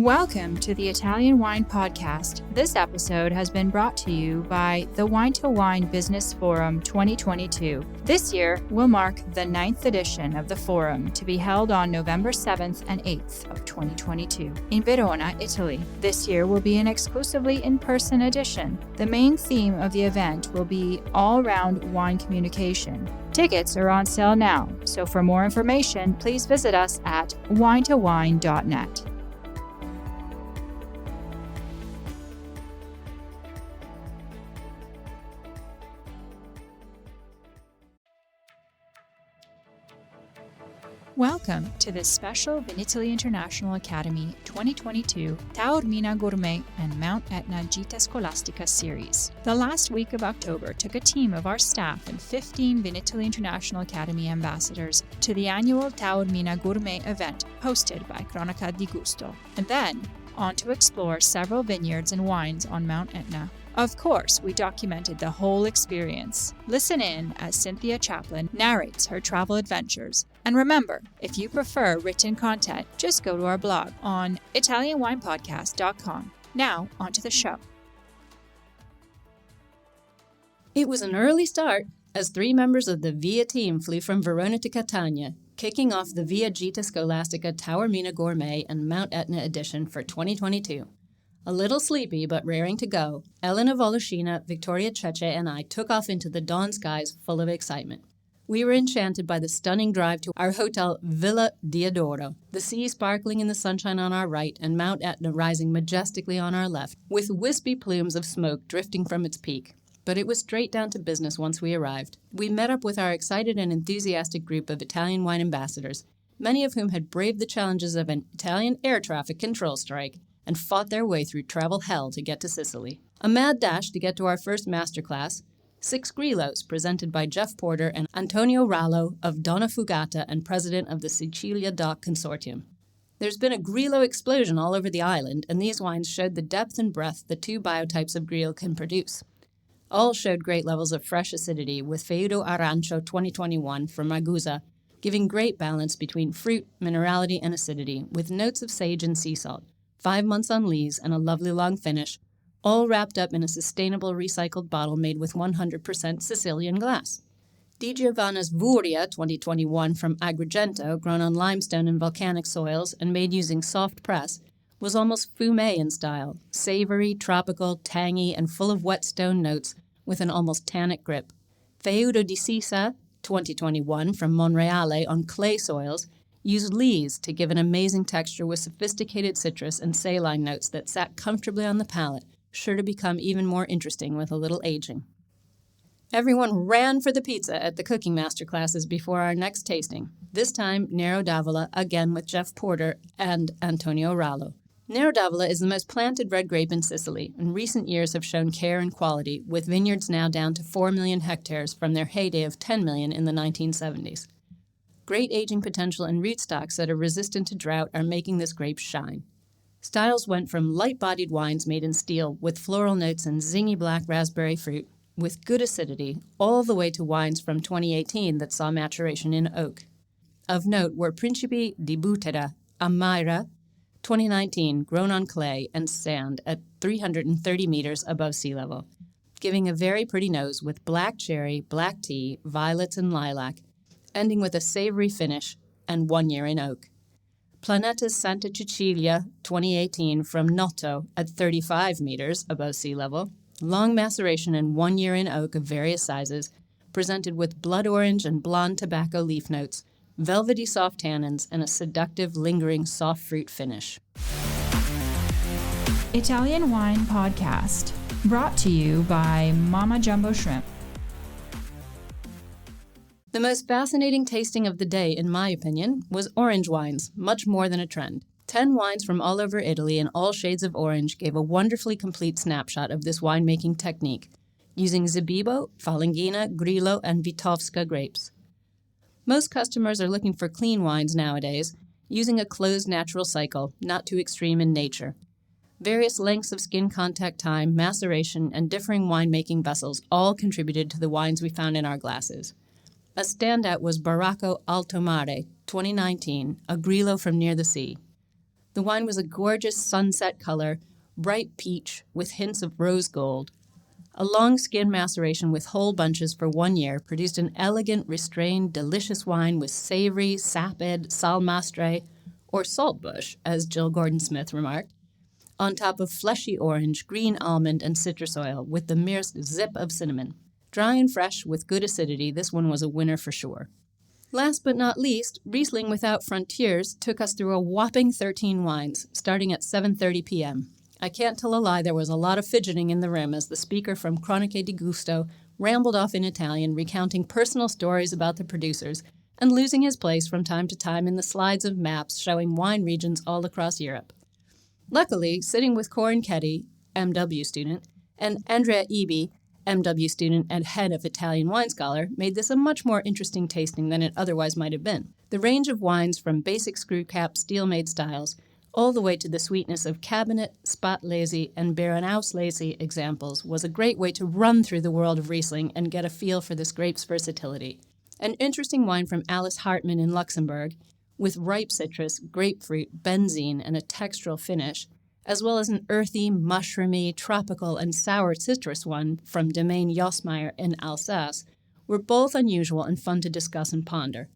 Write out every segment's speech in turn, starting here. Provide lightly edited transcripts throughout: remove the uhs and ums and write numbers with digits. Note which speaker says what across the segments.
Speaker 1: Welcome to the Italian Wine Podcast. This episode has been brought to you by the Wine to Wine Business Forum 2022. This year will mark the 9th edition of the forum to be held on November 7th and 8th of 2022 in Verona, Italy. This year will be an exclusively in-person edition. The main theme of the event will be all-round wine communication. Tickets are on sale now, so for more information, please visit us at winetowine.net. Welcome to this special Vinitaly International Academy 2022 Taormina Gourmet and Mt Etna Gita Scolastica series. The last week of October took a team of our staff and 15 Vinitaly International Academy ambassadors to the annual Taormina Gourmet event hosted by Cronache di Gusto, and then on to explore several vineyards and wines on Mt Etna. Of course, we documented the whole experience. Listen in as Cynthia Chaplin narrates her travel adventures. And remember, if you prefer written content, just go to our blog on italianwinepodcast.com. Now, onto the show.
Speaker 2: It was an early start as 3 members of the VIA team flew from Verona to Catania, kicking off the VIA Gita Scolastica Taormina Gourmet and Mt Etna edition for 2022. A little sleepy but raring to go, Elena Voloscina, Victoria Cece, and I took off into the dawn skies full of excitement. We were enchanted by the stunning drive to our hotel Villa Diodoro, the sea sparkling in the sunshine on our right and Mt Etna rising majestically on our left, with wispy plumes of smoke drifting from its peak. But it was straight down to business once we arrived. We met up with our excited and enthusiastic group of Italian wine ambassadors, many of whom had braved the challenges of an Italian air traffic control strike and fought their way through travel hell to get to Sicily. A mad dash to get to our first masterclass, 6 Grillos presented by Jeff Porter and Antonio Rallo of Donna Fugata and president of the Sicilia Dock Consortium. There's been a Grillo explosion all over the island, and these wines showed the depth and breadth the 2 biotypes of Grillo can produce. All showed great levels of fresh acidity, with Feudo Arancio 2021 from Ragusa giving great balance between fruit, minerality, and acidity, with notes of sage and sea salt, 5 months on lees, and a lovely long finish, all wrapped up in a sustainable recycled bottle made with 100% Sicilian glass. Di Giovanna's Vuria 2021 from Agrigento, grown on limestone and volcanic soils and made using soft press, was almost fumet in style, savory, tropical, tangy, and full of wet stone notes with an almost tannic grip. Feudo di Sisa 2021 from Monreale on clay soils used lees to give an amazing texture with sophisticated citrus and saline notes that sat comfortably on the palate, sure to become even more interesting with a little aging. Everyone ran for the pizza at the cooking masterclasses before our next tasting, this time Nero d'Avola, again with Jeff Porter and Antonio Rallo. Nero d'Avola is the most planted red grape in Sicily, and recent years have shown care and quality, with vineyards now down to 4 million hectares from their heyday of 10 million in the 1970s. Great aging potential and rootstocks that are resistant to drought are making this grape shine. Styles went from light-bodied wines made in steel with floral notes and zingy black raspberry fruit with good acidity, all the way to wines from 2018 that saw maturation in oak. Of note were Principe di Butera, Amira, 2019, grown on clay and sand at 330 meters above sea level, giving a very pretty nose with black cherry, black tea, violets, and lilac, ending with a savory finish and 1 year in oak. Planeta's Santa Cecilia 2018 from Noto at 35 meters above sea level, long maceration and 1 year in oak of various sizes, presented with blood orange and blonde tobacco leaf notes, velvety soft tannins, and a seductive, lingering soft fruit finish.
Speaker 1: Italian Wine Podcast, brought to you by Mama Jumbo Shrimp.
Speaker 2: The most fascinating tasting of the day, in my opinion, was orange wines, much more than a trend. 10 wines from all over Italy in all shades of orange gave a wonderfully complete snapshot of this winemaking technique, using Zebibo, Falanghina, Grillo, and Vitovska grapes. Most customers are looking for clean wines nowadays, using a closed natural cycle, not too extreme in nature. Various lengths of skin contact time, maceration, and differing winemaking vessels all contributed to the wines we found in our glasses. A standout was Baracco Alto Mare, 2019, a Grillo from near the sea. The wine was a gorgeous sunset color, bright peach with hints of rose gold. A long skin maceration with whole bunches for 1 year produced an elegant, restrained, delicious wine with savory, sapid, salmastre, or saltbush, as Jill Gordon-Smith remarked, on top of fleshy orange, green almond, and citrus oil with the merest zip of cinnamon. Dry and fresh with good acidity, this one was a winner for sure. Last but not least, Riesling Without Frontiers took us through a whopping 13 wines, starting at 7:30 p.m. I can't tell a lie, there was a lot of fidgeting in the room as the speaker from Cronache di Gusto rambled off in Italian, recounting personal stories about the producers and losing his place from time to time in the slides of maps showing wine regions all across Europe. Luckily, sitting with Corin Ketty, MW student, and Andrea Ebi, MW student and head of Italian wine scholar, made this a much more interesting tasting than it otherwise might have been. The range of wines from basic screw cap steel-made styles all the way to the sweetness of Cabinet, Spatlese, and Beerenauslese examples was a great way to run through the world of Riesling and get a feel for this grape's versatility. An interesting wine from Alice Hartmann in Luxembourg, with ripe citrus, grapefruit, benzene, and a textural finish, as well as an earthy, mushroomy, tropical, and sour citrus one from Domaine Josmeyer in Alsace, were both unusual and fun to discuss and ponder.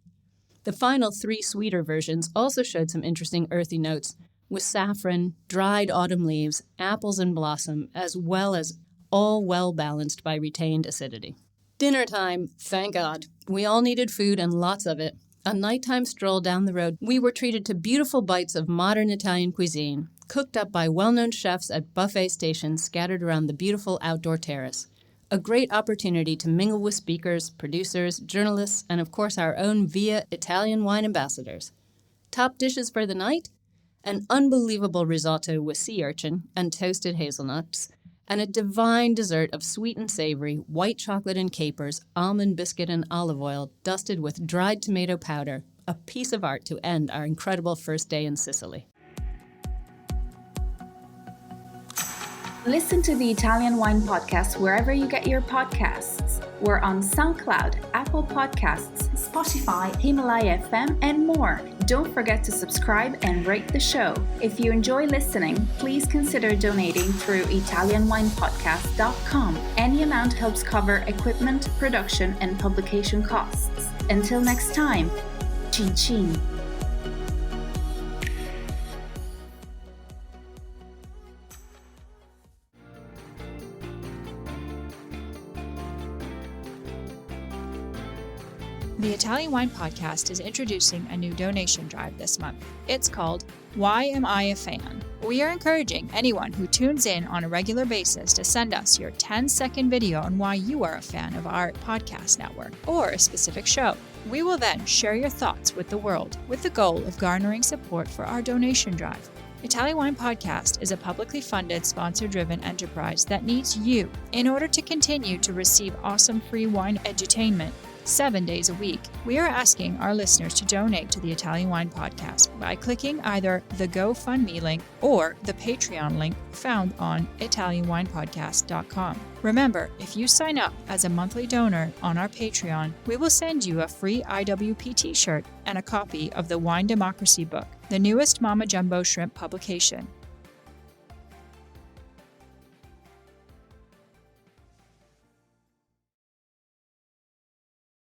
Speaker 2: The final 3 sweeter versions also showed some interesting earthy notes, with saffron, dried autumn leaves, apples and blossom, as well as all well balanced by retained acidity. Dinner time, thank God. We all needed food and lots of it. A nighttime stroll down the road, we were treated to beautiful bites of modern Italian cuisine, cooked up by well-known chefs at buffet stations scattered around the beautiful outdoor terrace. A great opportunity to mingle with speakers, producers, journalists, and of course our own VIA Italian wine ambassadors. Top dishes for the night? An unbelievable risotto with sea urchin and toasted hazelnuts, and a divine dessert of sweet and savory, white chocolate and capers, almond biscuit and olive oil dusted with dried tomato powder, a piece of art to end our incredible first day in Sicily.
Speaker 3: Listen to the Italian Wine Podcast wherever you get your podcasts. We're on SoundCloud, Apple Podcasts, Spotify, Himalaya FM, and more. Don't forget to subscribe and rate the show. If you enjoy listening, please consider donating through ItalianWinePodcast.com. Any amount helps cover equipment, production, and publication costs. Until next time, cin cin.
Speaker 1: The Italian Wine Podcast is introducing a new donation drive this month. It's called Why Am I a Fan? We are encouraging anyone who tunes in on a regular basis to send us your 10-second video on why you are a fan of our podcast network or a specific show. We will then share your thoughts with the world with the goal of garnering support for our donation drive. Italian Wine Podcast is a publicly funded, sponsor-driven enterprise that needs you in order to continue to receive awesome free wine edutainment 7 days a week. We are asking our listeners to donate to the Italian Wine Podcast by clicking either the GoFundMe link or the Patreon link found on ItalianWinePodcast.com. Remember, if you sign up as a monthly donor on our Patreon, we will send you a free IWP t-shirt and a copy of the Wine Democracy book, the newest Mama Jumbo Shrimp publication.